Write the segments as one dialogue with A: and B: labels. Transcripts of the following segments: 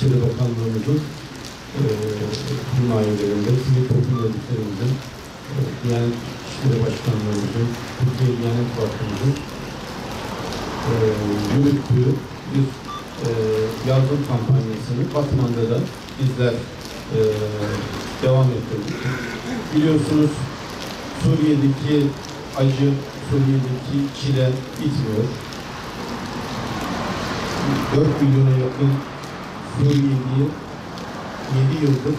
A: İçişleri Bakanlığımızın himayelerinde, sivil toplum örgütlerimizin, Diyanet İşleri Başkanlığımızın, Türkiye Diyanet Vakfımızın yürüttüğü bir yardım kampanyasını Batman'da da bizler devam ettirdik. Biliyorsunuz Suriye'deki acı, Suriye'deki çile bitmiyor. 4 milyona yakın Suriyeli'yi 7 yıldır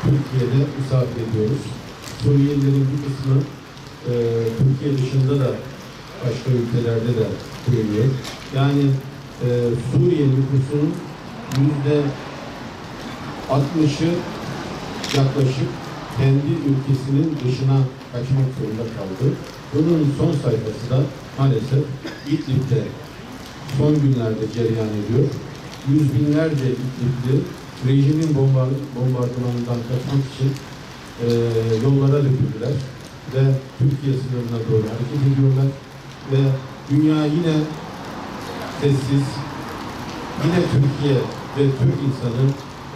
A: Türkiye'de misafir ediyoruz. Suriyelilerin bir kısmı Türkiye dışında da başka ülkelerde de bulunuyor. Yani Suriye nüfusunun %60'ı yaklaşık kendi ülkesinin dışına kaçmak zorunda kaldı. Bunun son sayfası da maalesef İdlib'de son günlerde cereyan ediyor. Yüz binlerce İdlib'li rejimin bombardımanından kaçmak için yollara döküldüler ve Türkiye sınırına doğru hareket ediyorlar ve dünya yine sessiz, yine Türkiye ve Türk insanı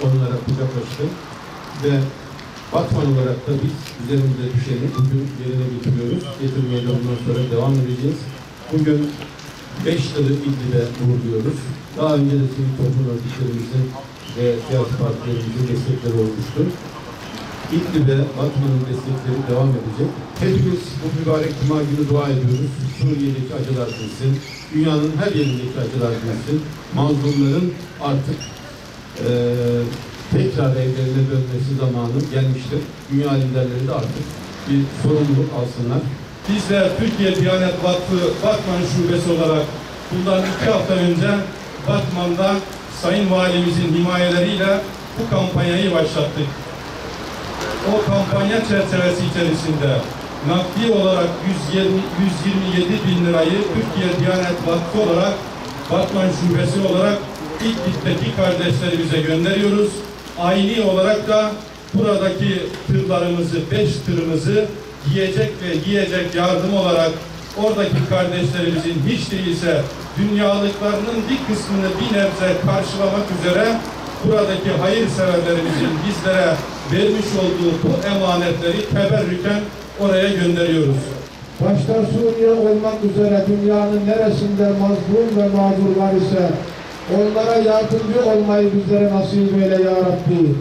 A: onlara kucak açtı ve Batman olarak da biz üzerimize düşeni bugün yerine getiriyoruz. Getirmeye de ondan sonra devam edeceğiz. Bugün 5 yılı İdlib'e uğurluyoruz. Daha önce de sivil toplum örgütlerimizin ve siyasi partilerimizin destekleri olmuştu. İdlib'e Batman'ın destekleri devam edecek. Hepimiz bu mübarek cuma günü dua ediyoruz. Suriye'deki acılar dinsin, dünyanın her yerindeki acılar dinsin. Mazlumların artık tekrar evlerine dönmesi zamanı gelmiştir. Dünya liderleri de artık bir sorumluluk alsınlar.
B: Bizler Türkiye Diyanet Vakfı Batman Şubesi olarak bundan 2 hafta önce Batman'da Sayın Valimizin himayeleriyle bu kampanyayı başlattık. O kampanya çerçevesi içerisinde nakdi olarak 127 bin lirayı Türkiye Diyanet Vakfı olarak Batman Şubesi olarak İdlib'deki kardeşlerimize gönderiyoruz. Ayni olarak da buradaki tırlarımızı, 5 tırımızı yiyecek ve yiyecek yardım olarak oradaki kardeşlerimizin hiç değilse dünyalıklarının bir kısmını bir nebze karşılamak üzere buradaki hayırseverlerimizin bizlere vermiş olduğu bu emanetleri teberrüken oraya gönderiyoruz.
C: Başta Suriye olmak üzere dünyanın neresinde mazlum ve mağdurlar ise onlara yardımcı olmayı bizlere nasip eyle ya Rabbi.